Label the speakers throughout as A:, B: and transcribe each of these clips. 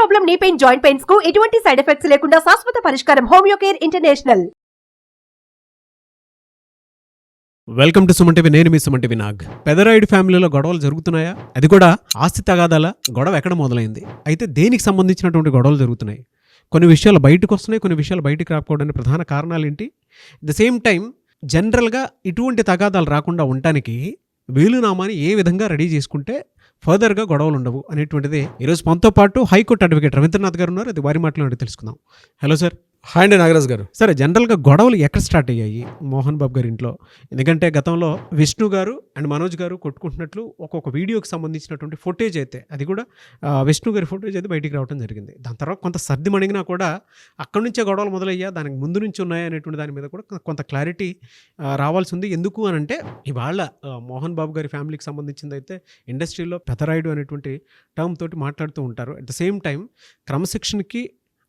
A: Problem knee pain joint pains కు ఎటువంటి side effects లేకుండా శాశ్వత పరిష్కారం homeo care international.
B: Welcome to Suman TV. నేను మీ సుమన్ టీవీ నాగ్. పెదరాయుడు ఫ్యామిలీలో గొడవలు జరుగుతున్నాయా? అది కూడా ఆస్తి తగాదాల గొడవ ఎక్కడ మొదలైంది? అయితే దేనికి సంబంధించినటువంటి గొడవలు జరుగుతున్నాయి? కొన్ని విషయాలు బయటకు వస్తున్నాయి, కొన్ని విషయాలు బయటకు రాకపోవడానికి ప్రధాన కారణాలు ఏంటి? ద సేమ్ టైం జనరల్గా ఇటువంటి తగాదాలు రాకుండా ఉండటానికి వీలునామాని ఏ విధంగా రెడీ చేసుకుంటే ఫర్దర్గా గొడవలు ఉండవు అనేటువంటిది ఈరోజు మనతో పాటు హైకోర్టు అడ్వకేట్ రవీంద్రనాథ్ గారు ఉన్నారు. అది వారి మాటలో తెలుసుకుందాం. Hello sir.
C: హాయ్ అండి నాగరాజ్ గారు.
B: సరే, జనరల్గా గొడవలు ఎక్కడ స్టార్ట్ అయ్యాయి మోహన్ బాబు గారి ఇంట్లో? ఎందుకంటే గతంలో విష్ణు గారు అండ్ మనోజ్ గారు కొట్టుకుంటున్నట్లు ఒక్కొక్క వీడియోకి సంబంధించినటువంటి ఫుటేజ్ అయితే, అది కూడా విష్ణు గారి ఫుటేజ్ అయితే బయటికి రావడం జరిగింది. దాని తర్వాత కొంత సర్ది మణిగినా కూడా అక్కడి నుంచే గొడవలు మొదలయ్యా, దానికి ముందు నుంచి ఉన్నాయా అనేటువంటి దాని మీద కూడా కొంత క్లారిటీ రావాల్సి ఉంది. ఎందుకు అని అంటే ఇవాళ మోహన్ బాబు గారి ఫ్యామిలీకి సంబంధించింది అయితే ఇండస్ట్రీలో పెదరాయుడు అనేటువంటి టర్మ్ తోటి మాట్లాడుతూ ఉంటారు. అట్ ద సేమ్ టైం క్రమశిక్షణకి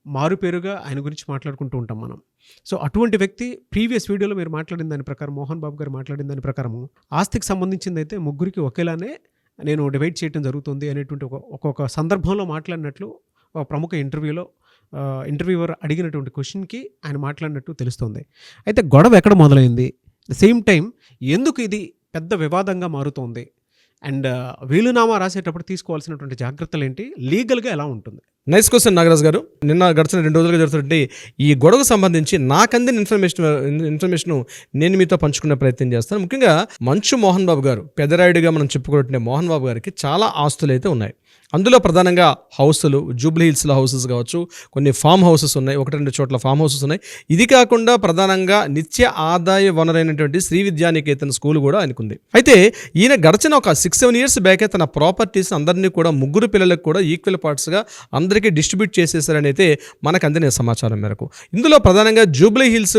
B: మారు పేరుగా ఆయన గురించి మాట్లాడుకుంటూ ఉంటాం మనం. సో అటువంటి వ్యక్తి ప్రీవియస్ వీడియోలో మీరు మాట్లాడిన దాని ప్రకారం, మోహన్ బాబు గారు మాట్లాడిన దాని ప్రకారము ఆస్తికి సంబంధించింది అయితే ముగ్గురికి ఒకేలానే నేను డివైడ్ చేయడం జరుగుతుంది అనేటువంటి ఒక్కొక్క సందర్భంలో మాట్లాడినట్లు ఒక ప్రముఖ ఇంటర్వ్యూవర్ అడిగినటువంటి క్వశ్చన్కి ఆయన మాట్లాడినట్టు తెలుస్తుంది. అయితే గొడవ ఎక్కడ మొదలైంది? ద సేమ్ టైం ఎందుకు ఇది పెద్ద వివాదంగా మారుతోంది? అండ్ వీలునామా రాసేటప్పుడు తీసుకోవాల్సినటువంటి జాగ్రత్తలు ఏంటి? లీగల్గా ఎలా ఉంటుంది?
C: నైస్ క్వశ్చన్ నాగరాజ్ గారు. నిన్న గడిచిన 2 రోజులుగా జరుగుతుంటే ఈ గొడవకు సంబంధించి నాకు అందిన ఇన్ఫర్మేషన్ నేను మీతో పంచుకునే ప్రయత్నం చేస్తాను. ముఖ్యంగా మంచు మోహన్ బాబు గారు, పెదరాయుడిగా మనం చెప్పుకుంటే మోహన్ బాబు గారికి చాలా ఆస్తులు అయితే ఉన్నాయి. అందులో ప్రధానంగా హౌసులు, జూబ్లీ హిల్స్లో హౌసెస్ కావచ్చు, కొన్ని ఫామ్ హౌసెస్ ఉన్నాయి, 1-2 చోట్ల ఫామ్ హౌసెస్ ఉన్నాయి. ఇది కాకుండా ప్రధానంగా నిత్య ఆదాయ వనరైనటువంటి శ్రీ విద్యానికేతన్ స్కూల్ కూడా ఆయనకుంది. అయితే ఈయన గడిచిన ఒక 6-7 ఇయర్స్ బ్యాకే తన ప్రాపర్టీస్ అందరినీ కూడా 3 పిల్లలకు కూడా ఈక్వల్ పార్ట్స్గా అందరికీ డిస్ట్రిబ్యూట్ చేసేసారని అయితే మనకు అందిన సమాచారం మేరకు. ఇందులో ప్రధానంగా జూబ్లీ హిల్స్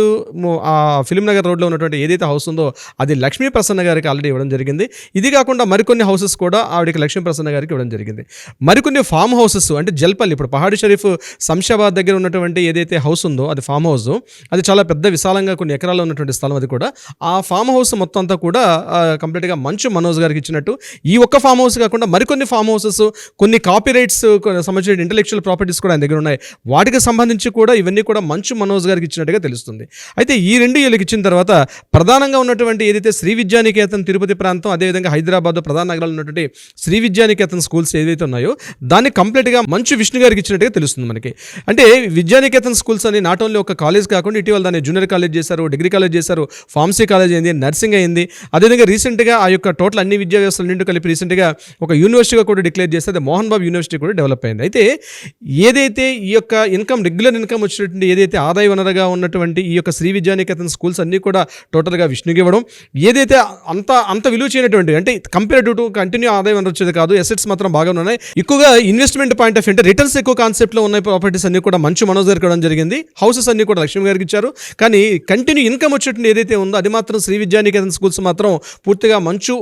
C: ఫిలిం నగర్ రోడ్లో ఉన్నటువంటి ఏదైతే హౌస్ ఉందో అది లక్ష్మీ ప్రసన్న గారికి ఆల్రెడీ ఇవ్వడం జరిగింది. ఇది కాకుండా మరికొన్ని హౌసెస్ కూడా ఆవిడకి లక్ష్మీ ప్రసన్న గారికి ఇవ్వడం జరిగింది. మరికొన్ని ఫామ్ హౌసెస్ అంటే జల్పల్లి, ఇప్పుడు పహాడి షరీఫ్ శంషాబాద్ దగ్గర ఉన్నటువంటి ఏదైతే హౌస్ ఉందో అది ఫామ్ హౌస్, అది చాలా పెద్ద విశాలంగా కొన్ని ఎకరాల్లో ఉన్నటువంటి స్థలం. అది కూడా ఆ ఫామ్ హౌస్ మొత్తం అంతా కూడా కంప్లీట్గా మంచు మనోజ్ గారికి ఇచ్చినట్టు. ఈ ఒక్క ఫామ్ హౌస్ కాకుండా మరికొన్ని ఫామ్ హౌసెస్, కొన్ని కాపీరైట్స్ సంబంధించిన ఇంటెలెక్చువల్ ప్రాపర్టీస్ కూడా ఆయన దగ్గర ఉన్నాయి. వాటికి సంబంధించి కూడా ఇవన్నీ కూడా మంచు మనోజ్ గారికి ఇచ్చినట్టుగా తెలుస్తుంది. అయితే ఈ 2 ఏళ్ళకి ఇచ్చిన తర్వాత ప్రధానంగా ఉన్నటువంటి ఏదైతే శ్రీ విద్యానికేతన్ తిరుపతి ప్రాంతం, అదేవిధంగా హైదరాబాద్ ప్రధాన నగరాల్లో ఉన్నటువంటి శ్రీ విద్యానికేతన్ స్కూల్స్ ఏదైతే ఉన్నాయో దాన్ని కంప్లీట్గా మంచు విష్ణు గారికి ఇచ్చినట్టుగా తెలుస్తుంది మనకి. అంటే విద్యానికేతన్ స్కూల్స్ అని నాట్ ఓన్లీ ఒక కాలేజ్ కాకుండా ఇటీవల దాన్ని జూనియర్ కాలేజ్ చేశారు, డిగ్రీ కాలేజ్ చేశారు, ఫార్మసీ కాలేజ్ అయింది, నర్సింగ్ అయింది. అదేవిధంగా రీసెంట్గా ఆ యొక్క టోటల్ అన్ని విద్యా వ్యవస్థలన్నింటి కలిపి రీసెంట్గా ఒక యూనివర్సిటీగా కూడా డిక్లేర్ చేస్తే అది మోహన్ బాబు యూనివర్సిటీ కూడా డెవలప్ అయింది. అయితే ఏదైతే ఈ యొక్క రెగ్యులర్ ఇన్కమ్ వచ్చినటువంటి ఏదైతే ఆదాయ వనరుగా ఉన్నటువంటి ఈ యొక్క శ్రీ విద్యానికేతన్ స్కూల్స్ అన్నీ కూడా టోటల్గా విష్ణుకి ఇవ్వడం, ఏదైతే అంత విలువ చేయనటువంటి అంటే కంపేరేటివ్ టు కంటిన్యూ ఆదాయం వనరు వచ్చేది కాదు, అసెట్స్ మాత్రం బాగా ఉన్నాయి, ఎక్కువగా ఇన్వెస్ట్మెంట్ పాయింట్ ఆఫ్ అంటే రిటర్న్స్ ఎక్కువ కాన్సెప్ట్లో ఉన్న ప్రాపర్టీస్ అన్ని కూడా మంచు మనోజ్ గారికి ఇవ్వడం జరిగింది. హౌసెస్ అన్ని కూడా లక్ష్మీ గారికి ఇచ్చారు. కానీ కంటిన్యూ ఇన్కమ్ వచ్చేటువంటి ఏదైతే ఉందో అది మాత్రం శ్రీ విద్యానికేతన్ స్కూల్స్ మాత్రం పూర్తిగా మంచు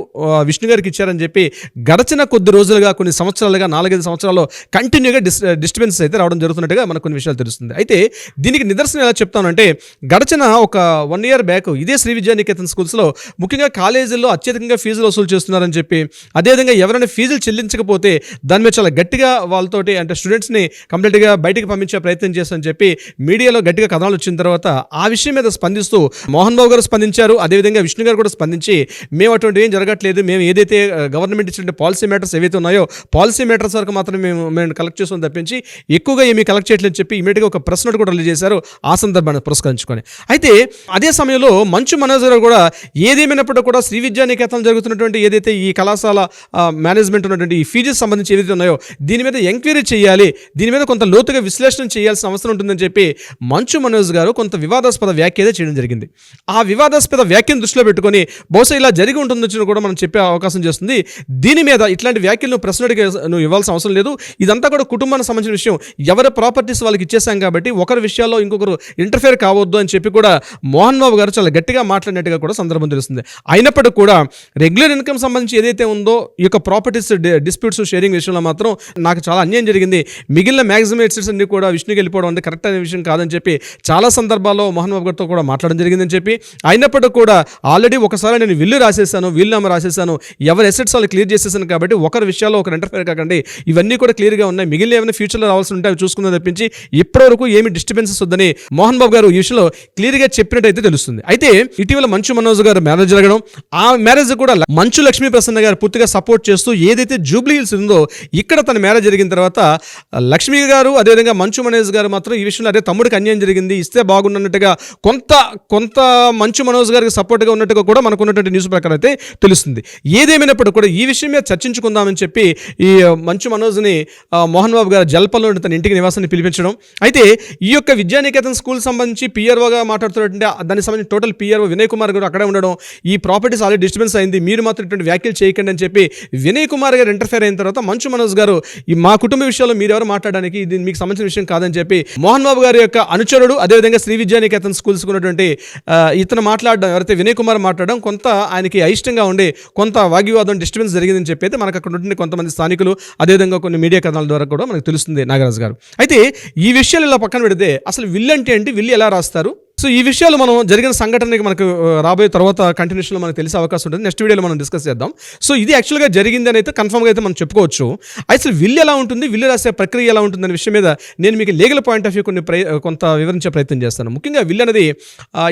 C: విష్ణు గారికి ఇచ్చారని చెప్పి గడిచిన కొద్ది రోజులుగా, కొన్ని సంవత్సరాలుగా, 4-5 సంవత్సరాల్లో కంటిన్యూగా డిస్టర్బెన్స్ అయితే రావడం జరుగుతున్నట్టుగా మనకు కొన్ని విషయాలు తెలుస్తుంది. అయితే దీనికి నిదర్శనం ఎలా చెప్తానంటే గడిచిన ఒక 1 ఇయర్ బ్యాక్ ఇదే శ్రీ విద్యానికేతన్ స్కూల్స్లో ముఖ్యంగా కాలేజీల్లో అత్యధికంగా ఫీజులు వసూలు చేస్తున్నారని చెప్పి, అదేవిధంగా ఎవరైనా ఫీజులు చెల్లించకపోతే దాని మీద చాలా గట్టిగా వాళ్ళతోటి అంటే స్టూడెంట్స్ని కంప్లీట్గా బయటికి పంపించే ప్రయత్నం చేస్తారని చెప్పి మీడియాలో గట్టిగా కథనాలు వచ్చిన తర్వాత ఆ విషయం మీద స్పందిస్తూ మోహన్ బాబు గారు స్పందించారు. అదేవిధంగా విష్ణు గారు కూడా స్పందించి మేము అటువంటి ఏం జరగట్లేదు, మేము ఏదైతే గవర్నమెంట్ ఇచ్చిన పాలసీ మ్యాటర్స్ ఏవైతే ఉన్నాయో పాలసీ మ్యాటర్స్ వరకు మాత్రం మేము కలెక్ట్ చేస్తాం తప్పించి ఎక్కువగా ఏమీ కలెక్ట్ చేయట్లేదు చెప్పి ఇమీడియట్గా ఒక ప్రెస్ నోట్ కూడా రిలీజ్ చేశారు ఆ సందర్భాన్ని పురస్కరించుకొని. అయితే అదే సమయంలో మంచు మనోజ్ గారు కూడా ఏదేమైనప్పుడు కూడా శ్రీ విద్యానికేతన్ జరుగుతున్నటువంటి ఏదైతే ఈ కళాశాల మేనేజ్మెంట్ ఉన్నటువంటి ఈ ఫీజెస్ సంబంధించి ఏదైతే ఉన్నాయో దీని మీద ఎంక్వైరీ చేయాలి, దీని మీద కొంత లోతుగా విశ్లేషణ చేయాల్సిన అవసరం ఉంటుందని చెప్పి మంచు మనోజ్ గారు కొంత వివాదాస్పద వ్యాఖ్య చేయడం జరిగింది. ఆ వివాదాస్పద వ్యాఖ్యను దృష్టిలో పెట్టుకొని బహుశా ఇలా జరిగి ఉంటుందని కూడా మనం చెప్పే అవకాశం చేస్తుంది. దీని మీద ఇట్లాంటి వ్యాఖ్యలను ప్రశ్నడికి నువ్వు ఇవ్వాల్సిన అవసరం లేదు, ఇదంతా కూడా కుటుంబానికి సంబంధించిన విషయం, ఎవరి ప్రాపర్టీస్ వాళ్ళకి ఇచ్చేసాం కాబట్టి ఒకరి విషయాల్లో ఇంకొకరు ఇంటర్ఫేర్ కావద్దు అని చెప్పి కూడా మోహన్ బాబు గారు చాలా గట్టిగా మాట్లాడినట్టుగా కూడా సందర్భం తెలుస్తుంది. అయినప్పటికీ కూడా రెగ్యులర్ ఇన్కమ్ సంబంధించి ఏదైతే ఉందో ఈ యొక్క ప్రాపర్టీస్ డిస్ప్యూట్స్ షేరింగ్ విషయంలో మాత్రం నాకు చాలా అన్యాయం జరిగింది, మిగిలిన మ్యాక్సిమం ఎసెట్స్ అన్ని కూడా విష్ణుకి వెళ్ళిపోవడం అంటే కరెక్ట్ అనే విషయం కాదని చెప్పి చాలా సందర్భాల్లో మోహన్ బాబు గారితో కూడా మాట్లాడడం జరిగిందని చెప్పి, అయినప్పటికీ కూడా ఆల్రెడీ ఒకసారి నేను విల్లు రాసేసాను, వీలునామా రాసేసాను, ఎవరి ఎసెట్స్ వాళ్ళు క్లియర్ చేసేసాను కాబట్టి ఒకరి విషయాల్లో ఒకరు ఇంటర్ఫేర్ కాకండి, ఇవన్నీ కూడా క్లియర్గా ఉన్నాయి, మిగిలిన ఏమైనా ఫ్యూచర్లో రావాల్సి ఉంటే అవి చూసుకుందని తప్పించి ఇప్పటివరకు ఏమి డిస్టర్బెన్సెస్ వద్దని మోహన్ బాబు గారు ఈ విషయంలో క్లియర్గా చెప్పినట్టయితే తెలుస్తుంది. అయితే ఇటీవల మంచు మనోజ్ గారు మ్యారేజ్ జరగడం, ఆ మ్యారేజ్ కూడా మంచు లక్ష్మీ ప్రసన్న గారు పూర్తిగా సపోర్ట్ చేస్తూ ఏదైతే జూబ్లీ హిల్స్ ఉందో ఇక్కడ తన మ్యారేజ్ జరిగిన తర్వాత లక్ష్మీ గారు అదేవిధంగా మంచు మనోజ్ గారు మాత్రం ఈ విషయంలో అదే తమ్ముడికి అన్యాయం జరిగింది, ఇస్తే బాగున్నట్టుగా కొంత మంచు మనోజ్ గారికి సపోర్ట్గా ఉన్నట్టుగా కూడా మనకు ఉన్నటువంటి న్యూస్ ప్రకారం అయితే తెలుస్తుంది. ఏదేమైనప్పటికీ కూడా ఈ విషయం మీద చర్చించుకుందామని చెప్పి ఈ మంచు మనోజ్ని మోహన్ బాబు గారు జల్పల్లో తన ఇంటికి నివాసాన్ని పిలిపించడం. అయితే ఈ యొక్క విద్యానికేతన్ స్కూల్ సంబంధించి పిఆర్ఓగా మాట్లాడుతున్నటువంటి దానికి సంబంధించి టోటల్ పిఆర్ఓ వినయ్ కుమార్ గారు అక్కడే ఉండడం, ఈ ప్రాపర్టీస్ ఆల్రెడీ డిస్టర్బెన్స్ అయింది, మీరు మాత్రం ఇటువంటి వ్యాఖ్యలు చేయకండి అని చెప్పి వినయ్ కుమార్ గారు ఇంటర్ఫేర్ అయిన తర్వాత మంచు మనోజ్ గారు ఈ మా కుటుంబ విషయాల్లో మీరెవరు మాట్లాడడానికి, ఇది మీకు సంబంధించిన విషయం కాదని చెప్పి మోహన్ బాబు గారి యొక్క అనుచరుడు అదేవిధంగా శ్రీ విద్యానికేతన్ స్కూల్స్ ఉన్నటువంటి ఇతను మాట్లాడడం, ఎవరైతే వినయ్ కుమార్ మాట్లాడడం కొంత ఆయనకి అయిష్టంగా ఉండి కొంత వాగ్వివాదం డిస్టర్బెన్స్ జరిగిందని చెప్పి అయితే మనకు అక్కడ ఉంటున్న కొంతమంది స్థానికులు అదేవిధంగా కొన్ని మీడియా కథనాల ద్వారా కూడా మనకు తెలుస్తుంది నాగరాజు గారు. అయితే ఈ విషయాలు ఇలా పక్కన పెడితే అసలు విల్ అంటే ఏంటి, విల్ ఎలా రాస్తారు, సో ఈ విషయాలు మనం జరిగిన సంఘటనకి మనకు రాబోయే తర్వాత కంటిన్యూషన్లో మనకు తెలిసే అవకాశం ఉంటుంది, నెక్స్ట్ వీడియోలో మనం డిస్కస్ చేద్దాం. సో ఇది యాక్చువల్గా జరిగింది అని అయితే కన్ఫర్మ్గా అయితే మనం చెప్పుకోవచ్చు. అసలు విల్ ఎలా ఉంటుంది, విల్లు రాసే ప్రక్రియ ఎలా ఉంటుంది అనే విషయం మీద నేను మీకు లీగల్ పాయింట్ ఆఫ్ వ్యూ కొంత వివరించే ప్రయత్నం చేస్తాను. ముఖ్యంగా విల్ అనేది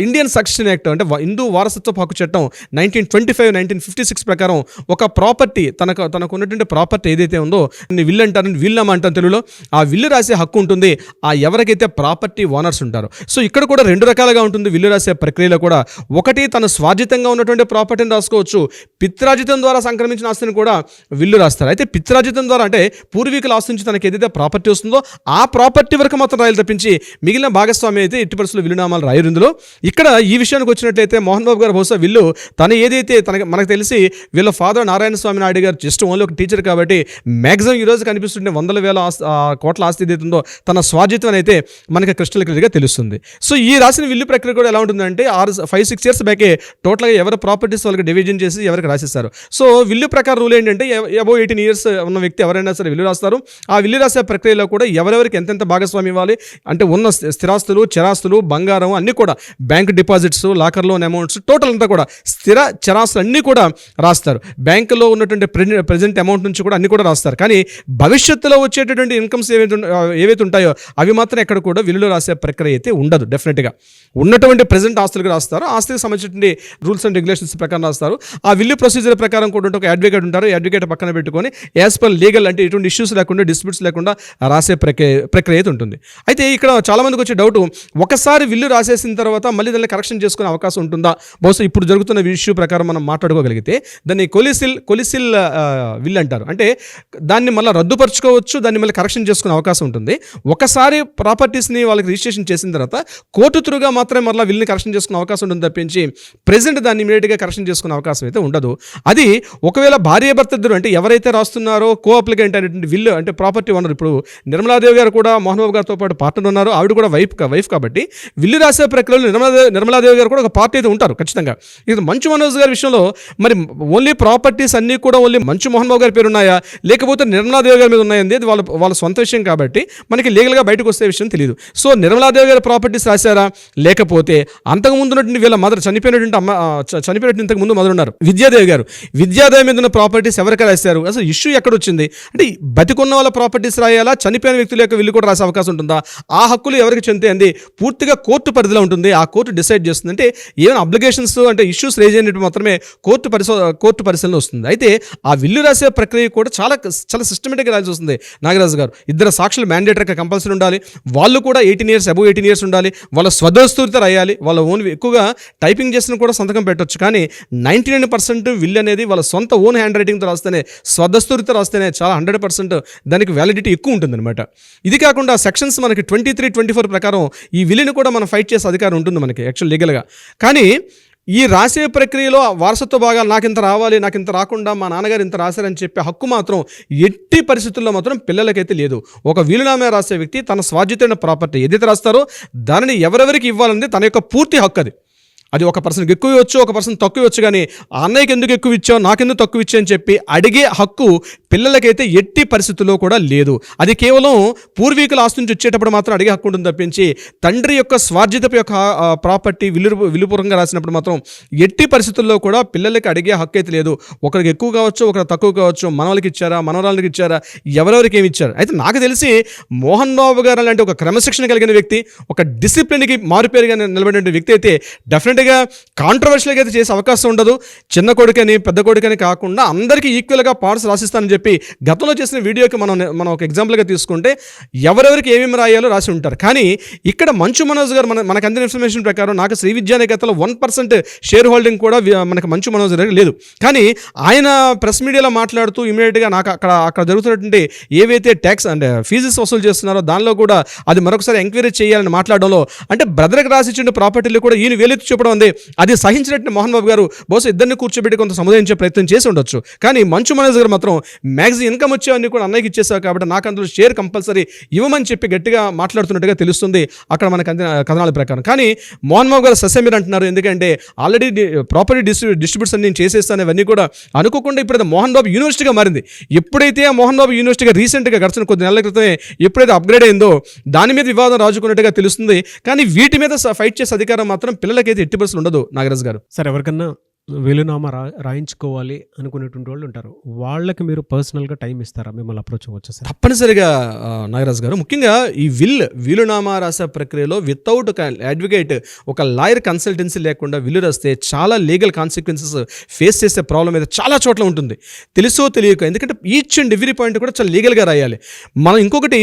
C: ఇండియన్ సక్సెషన్ యాక్ట్ అంటే హిందూ వారసత్వ హక్కు చట్టం 1925-1956 ప్రకారం ఒక ప్రాపర్టీ తనకు ఉన్నటువంటి ప్రాపర్టీ ఏదైతే ఉందో విల్ అంటారు, వీలునామా అంటారు తెలుగులో, ఆ విల్లు రాసే హక్కు ఉంటుంది ఆ ఎవరికైతే ప్రాపర్టీ ఓనర్స్ ఉంటారో. సో ఇక్కడ కూడా రెండు రకాలుగా ఉంటుంది విల్లు రాసే ప్రక్రియలో కూడా. ఒకటి తన స్వార్జితంగా ఉన్నటువంటి ప్రాపర్టీని రాసుకోవచ్చు, పిత్రార్జితం ద్వారా సంక్రమించిన ఆస్తిని కూడా విల్లు రాస్తారు. అయితే పిత్రార్జితం ద్వారా అంటే పూర్వీకుల ఆస్తి నుంచి తనకి ఏదైతే ప్రాపర్టీ వస్తుందో ఆ ప్రాపర్టీ వరకు మాత్రం రాయాలి తప్పించి మిగిలిన భాగస్వామి అయితే ఎట్టి పరిస్థితుల్లో విల్లునామాలు రాయరు ఇందులో. ఇక్కడ ఈ విషయానికి వచ్చినట్లయితే మోహన్ బాబు గారు బహుశా విల్లు తను ఏదైతే మనకు తెలిసి వీళ్ళ ఫాదర్ నారాయణ స్వామి నాయుడు గారు జస్ట్ ఓన్లీ ఒక టీచర్ కాబట్టి మ్యాక్సిమం ఈ రోజు కనిపిస్తుంటే 100,000 కోట్ల ఆస్తి ఏదైతే ఉందో తన స్వార్జితం అయితే మనకి క్రిస్టల్ క్లియర్గా తెలుస్తుంది. సో ఈ రాసిన విల్లు ప్రక్రియ కూడా ఎలా ఉంటుందంటే 5-6 ఇయర్స్ బ్యాకే టోటల్గా ఎవరి ప్రాపర్టీస్ వాళ్ళకి డివిజన్ చేసి ఎవరికి రాసేస్తారు. సో విల్లు ప్రకారం రూల్ ఏంటంటే అబౌవ్ 18 ఇయర్స్ ఉన్న వ్యక్తి ఎవరైనా సరే విల్లు రాస్తారు. ఆ విల్లు రాసే ప్రక్రియలో కూడా ఎవరెవరికి ఎంతెంత భాగస్వామి ఇవ్వాలి అంటే ఉన్న స్థిరాస్తులు, చరాస్తులు, బంగారం అన్నీ కూడా, bank deposits, locker loan amounts total అంతా కూడా స్థిర చరాస్తులు అన్నీ కూడా రాస్తారు. బ్యాంకులో ఉన్నటువంటి ప్రెజెంట్ అమౌంట్ నుంచి కూడా అన్ని కూడా రాస్తారు. కానీ భవిష్యత్తులో వచ్చేటటువంటి ఇన్కమ్స్ ఏవైతే ఉంటాయో అవి మాత్రం ఎక్కడ కూడా విల్లులో రాసే ప్రక్రియ అయితే ఉండదు. డెఫినెట్గా ఉన్నటువంటి ప్రెజెంట్ ఆస్తులకు రాస్తారు, ఆస్తికి సంబంధించినటువంటి రూల్స్ అండ్ రెగ్యులేషన్స్ ప్రకారం రాస్తారు. ఆ విల్లు ప్రొసీజర్ ప్రకారం కూడా ఒక అడ్వకేట్ ఉంటారు, అడ్వకేట్ పక్కన పెట్టుకొని యాజ్ పర్ లీగల్ అంటే ఎటువంటి ఇష్యూస్ లేకుండా డిస్ప్యూట్స్ లేకుండా రాసే ప్రక్రియ అయితే ఉంటుంది. అయితే ఇక్కడ చాలా మందికి వచ్చే డౌట్, ఒకసారి విల్లు రాసేసిన తర్వాత మళ్ళీ దాన్ని కరెక్షన్ చేసుకునే అవకాశం ఉంటుందా? బహుశా ఇప్పుడు జరుగుతున్న ఇష్యూ ప్రకారం మనం మాట్లాడుకోగలిగితే దాన్ని కొలిసిల్ విల్ అంటారు. అంటే దాన్ని మళ్ళీ రద్దుపరచుకోవచ్చు, దాన్ని మళ్ళీ కరెక్షన్ చేసుకునే అవకాశం ఉంటుంది. ఒకసారి ప్రాపర్టీస్ని వాళ్ళకి రిజిస్ట్రేషన్ చేసిన తర్వాత కోర్టు త్రూగా మాత్రమే మళ్ళీ విల్ని కరెక్షన్ చేసుకునే అవకాశం ఉంటుంది తప్పించి ప్రెజెంట్ దాన్ని ఇమీడియట్గా కరెక్షన్ చేసుకునే అవకాశం అయితే ఉండదు. అది ఒకవేళ భార్యాభర్త ఇద్దరు అంటే ఎవరైతే రాస్తున్నారో కో అప్లికెంట్ అనేటువంటి విల్లు అంటే ప్రాపర్టీ ఓనర్, ఇప్పుడు నిర్మలాదేవి గారు కూడా మోహన్ బాబు గారితో పాటు పార్ట్నర్ ఉన్నారు, ఆవిడ కూడా వైఫ్ కాబట్టి విల్లు రాసే ప్రక్రియలో నిర్మలాదేవి గారు కూడా ఒక పార్టీ అయితే ఉంటారు ఖచ్చితంగా. ఇది మంచు మనోజ్ గారి విషయంలో మరి ఓన్లీ ప్రాపర్టీస్ అన్నీ కూడా ఓన్లీ మంచు మోహన్ బాబు గారి పేరు ఉన్నాయా లేకపోతే నిర్మలాదేవి గారి మీద ఉన్నాయండి, అది వాళ్ళ సొంత విషయం కాబట్టి మనకి లీగల్గా బయటకు వస్తే విషయం తెలియదు. సో నిర్మలాదేవి గారి ప్రాపర్టీస్ రాశారా లేకపోతే అంతకుముందు ఉన్నటువంటి వీళ్ళ మదర్ చనిపోయినట్టు ఇంతకు ముందు మదర్ ఉన్నారు విద్యాదేవి గారు, విద్యాదేవి మీద ఉన్న ప్రాపర్టీస్ ఎవరికి రాశారు, అసలు ఇష్యూ ఎక్కడ వచ్చింది అంటే బతికున్న వాళ్ళ ప్రాపర్టీస్ రాయాలా, చనిపోయిన వ్యక్తుల యొక్క విల్లు కూడా రాసే అవకాశం ఉంటుందా, ఆ హక్కులు ఎవరికి చెందుతాయండి పూర్తిగా కోర్టు పరిధిలో ఉంటుంది. ఆ కోర్టు డిసైడ్ చేస్తుంది. అంటే ఏమైనా అబ్లిగేషన్స్ అంటే ఇష్యూస్ రేజ్ అయినట్టు మాత్రమే కోర్టు పరిశీలన వస్తుంది. అయితే ఆ విల్లు రాసే ప్రక్రియ కూడా చాలా సిస్టమేటిక్గా రాయాల్సి వస్తుంది నాగరాజు గారు. ఇద్దరు సాక్షులు మ్యాండేటరీగా కంపల్సరీ ఉండాలి, వాళ్ళు కూడా 18 ఇయర్స్ అబౌవ్ 18 ఇయర్స్ ఉండాలి, వాళ్ళ స్వదస్తూరిత రాయాలి, వాళ్ళ ఓన్ ఎక్కువగా టైపింగ్ చేసిన కూడా సంతకం పెట్టవచ్చు. కానీ 99% విల్ అనేది వాళ్ళ సొంత ఓన్ హ్యాండ్ రైటింగ్తో రాస్తేనే, స్వదస్తూరిత రాస్తేనే చాలా 100% దానికి వ్యాలిడిటీ ఎక్కువ ఉంటుందన్నమాట. ఇది కాకుండా సెక్షన్స్ మనకి 23-24 ప్రకారం ఈ విల్లుని కూడా మనం ఫైట్ చేసే అధికారం ఉంటుంది మనకి యాక్చువల్ లీగల్గా. కానీ ఈ రాసే ప్రక్రియలో వారసత్వ భాగాలు నాకు ఇంత రావాలి, నాకు ఇంత రాకుండా మా నాన్నగారు ఇంత రాశారని చెప్పే హక్కు మాత్రం ఎట్టి పరిస్థితుల్లో మాత్రం పిల్లలకైతే లేదు. ఒక వీలునామా రాసే వ్యక్తి తన స్వార్జితమైన ప్రాపర్టీ ఏదైతే రాస్తారో దానిని ఎవరెవరికి ఇవ్వాలనేది తన యొక్క పూర్తి హక్కు. అది ఒక పర్సన్కి ఎక్కువ ఇవ్వచ్చు, ఒక పర్సన్ తక్కువ ఇవ్వచ్చు, కానీ ఆ అన్నయ్యకి ఎందుకు ఎక్కువ ఇచ్చావు, నాకెందుకు తక్కువ ఇచ్చా అని చెప్పి అడిగే హక్కు పిల్లలకైతే ఎట్టి పరిస్థితుల్లో కూడా లేదు. అది కేవలం పూర్వీకుల ఆస్తి నుంచి వచ్చేటప్పుడు మాత్రం అడిగే హక్కు ఉంటుంది తప్పించి తండ్రి యొక్క స్వార్జితపు యొక్క ప్రాపర్టీ విలుపూర్వకంగా రాసినప్పుడు మాత్రం ఎట్టి పరిస్థితుల్లో కూడా పిల్లలకి అడిగే హక్కు అయితే లేదు. ఒకరికి ఎక్కువ కావచ్చు, ఒకరికి తక్కువ కావచ్చు, మనవలకి ఇచ్చారా, మనవరాలకి ఇచ్చారా, ఎవరెవరికి ఏమి ఇచ్చారు. అయితే నాకు తెలిసి మోహన్ బాబు గారు అలాంటి ఒక క్రమశిక్షణ కలిగిన వ్యక్తి, ఒక డిసిప్లిన్కి మారుపేరుగా నిలబడిన వ్యక్తి అయితే డెఫినెట్గా కాంట్రవర్షియల్గా అయితే చేసే అవకాశం ఉండదు. చిన్న కొడుకని పెద్ద కొడుకని కాకుండా అందరికీ ఈక్వల్గా పార్ట్స్ రాసిస్తానని చెప్పి గతంలో చేసిన వీడియోకి మనం ఒక ఎగ్జాంపుల్గా తీసుకుంటే ఎవరెవరికి ఏమేమి రాయాలో రాసి ఉంటారు. కానీ ఇక్కడ మంచు మనోజ్ గారు మనకు అందిన ఇన్ఫర్మేషన్ ప్రకారం నాకు శ్రీ విద్యానికేతన్లో 1% షేర్ హోల్డింగ్ కూడా మనకు మంచు మనోజ్ గారికి లేదు. కానీ ఆయన ప్రెస్ మీడియాలో మాట్లాడుతూ ఇమీడియట్గా నాకు అక్కడ జరుగుతున్నటువంటి ఏవైతే ట్యాక్స్ అండ్ ఫీజెస్ వసూలు చేస్తున్నారో దానిలో కూడా అది మరొకసారి ఎంక్వైరీ చేయాలని మాట్లాడడంలో, అంటే బ్రదర్కి రాసిచ్చిన ప్రాపర్టీలు కూడా ఈయన వేలెత్తి చెప్పడం ఉంది. అది సహించినట్టు మోహన్ బాబు గారు బహుశా ఇద్దరిని కూర్చోబెట్టి కొంత సముదాయించే ప్రయత్నం చేసి ఉండొచ్చు. కానీ మంచు మనోజ్ గారు మాత్రం మ్యాక్సిమం ఇన్కమ్ వచ్చేవన్నీ కూడా అన్నయ్యకి ఇచ్చేసావు కాబట్టి నాకు అందులో షేర్ కంపల్సరీ ఇవ్వమని చెప్పి గట్టిగా మాట్లాడుతున్నట్టుగా తెలుస్తుంది అక్కడ మనకు అందిన కథనాల ప్రకారం. కానీ మోహన్ బాబు గారు సస్యమీర్ అంటున్నారు. ఎందుకంటే ఆల్రెడీ ప్రాపర్టీ డిస్ట్రిబ్యూట్స్ అన్ని చేసేస్తాను ఇవన్నీ కూడా అనుకోకుండా ఇప్పుడు మోహన్ బాబు యూనివర్సిటీగా మారింది. ఎప్పుడైతే ఆ మోహన్ బాబు యూనివర్సిటీగా రీసెంట్గా గడిచిన కొద్ది నెలల క్రితమే ఎప్పుడైతే అప్గ్రేడ్ అయిందో దాని మీద వివాదం రాజుకున్నట్టుగా తెలుస్తుంది. కానీ వీటి మీద ఫైట్ చేసే అధికారం మాత్రం పిల్లలకైతే ఎట్టి పరిస్థితులు ఉండదు నాగరాజ్ గారు.
B: సార్, ఎవరికన్నా వీలునామా రాయించుకోవాలి అనుకునేటువంటి వాళ్ళు ఉంటారు, వాళ్ళకి మీరు పర్సనల్గా టైం ఇస్తారా, మిమ్మల్ని అప్రోచ్ అవ్వచ్చు సార్?
C: తప్పనిసరిగా నాగరాజ్ గారు, ముఖ్యంగా ఈ వీలునామా రాసే ప్రక్రియలో వితౌట్ ఒక అడ్వకేట్, ఒక లాయర్ కన్సల్టెన్సీ లేకుండా విల్లు రాస్తే చాలా లీగల్ కాన్సిక్వెన్సెస్ ఫేస్ చేసే ప్రాబ్లం అయితే చాలా చోట్ల ఉంటుంది, తెలుసో తెలియక. ఎందుకంటే ఈచ్ అండ్ ఎవ్రీ పాయింట్ కూడా చాలా లీగల్గా రాయాలి. మనం ఇంకొకటి,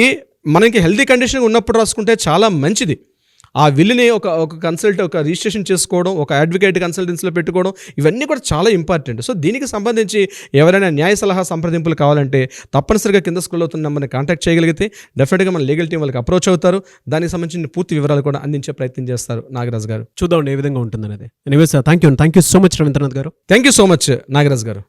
C: మనకి హెల్తీ కండిషన్ ఉన్నప్పుడు రాసుకుంటే చాలా మంచిది. ఆ విల్లుని ఒక కన్సల్ట్, ఒక రిజిస్ట్రేషన్ చేసుకోవడం, ఒక అడ్వకేట్ కన్సల్టెన్సీలో పెట్టుకోవడం, ఇవన్నీ కూడా చాలా ఇంపార్టెంట్. సో దీనికి సంబంధించి ఎవరైనా న్యాయ సలహా సంప్రదింపులు కావాలంటే తప్పనిసరిగా కింద స్కూల్ అవుతున్న నెంబర్ని కాంటాక్ట్ చేయగలిగితే డెఫినెట్గా మన లీగల్ టీం వాళ్ళకి అప్రోచ్ అవుతారు. దానికి సంబంధించిన పూర్తి వివరాలు కూడా అందించే ప్రయత్నం చేస్తారు నాగరాజ్ గారు.
B: చూద్దాం ఏ విధంగా ఉంటుంది అనేది. Anyways, thank you so much Ravindranath గారు.
C: Thank you so much Nagaraj గారు.